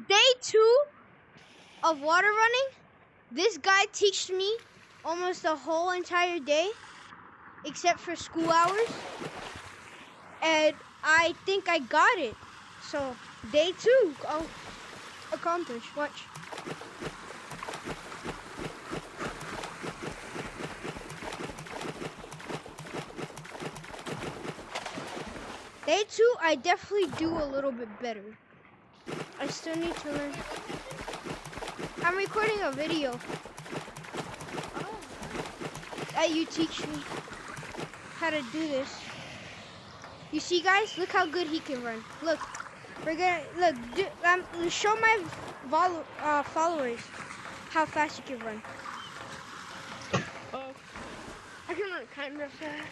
day 2 of water running. This guy teached me almost the whole entire day, except for school hours. And I think I got it. So, day 2, I'll accomplish. Watch. Day 2, I definitely do a little bit better. I still need to learn. I'm recording a video. That you teach me how to do this. You see, guys, look how good he can run. Look, we're gonna show my followers how fast you can run. I can run kind of fast.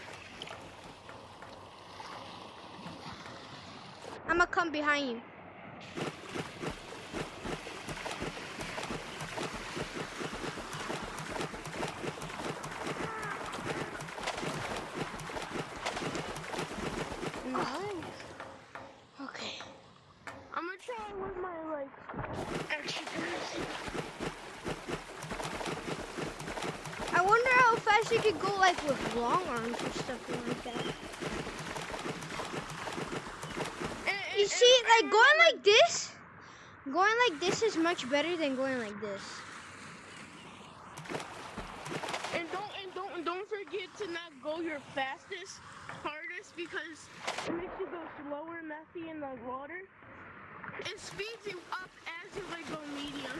I'm gonna come behind you. Okay. I'm gonna try with my extra boost. I wonder how fast you could go with long arms or something like that. You see, going like this is much better than going like this. And don't forget to not go your fastest, hardest, because it makes you go slower, messy in the water. It speeds you up as you go medium.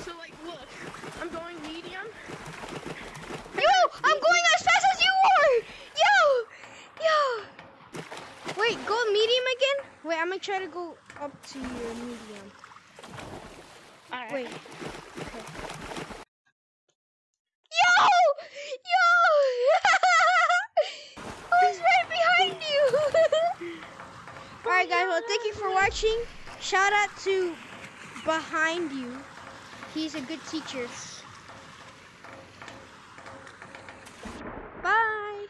So look, I'm going medium. Yo, I'm going as fast as you are. Yo. Wait, go medium again? Wait, I'm gonna try to go up to your medium. Alright. Wait. Okay. Yo! I was right behind you. Alright guys, well thank you for watching. Shout out to Behind You. He's a good teacher. Bye.